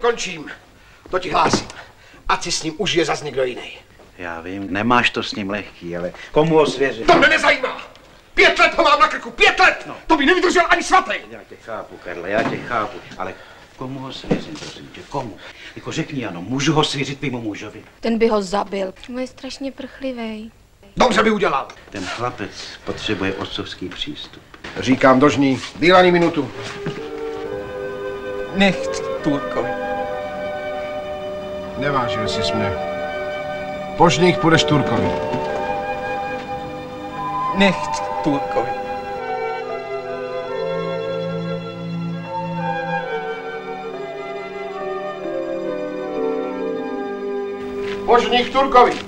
Končím. To ti hlásím. Ať si s ním užije zas někdo jiný. Já vím, nemáš to s ním lehký, ale komu ho svěřit? To mě nezajímá. 5 let ho mám na krku, 5 let! No. To by nevydržel ani svatý. Já tě chápu, Karle, já tě chápu, ale komu ho svěřit, prosím tě, komu? Jako řekni ano, můžu ho svěřit tvému mužovi? Ten by ho zabil. On je strašně prchlivej. Dobře by udělal. Ten chlapec potřebuje otcovský přístup. Říkám, dožní, díl ani minutu. Nechci Turkovi. Nevážil jsi mě. Po žných půjdeš Turkovi. Nechci Turkovi. Po žných Turkovi.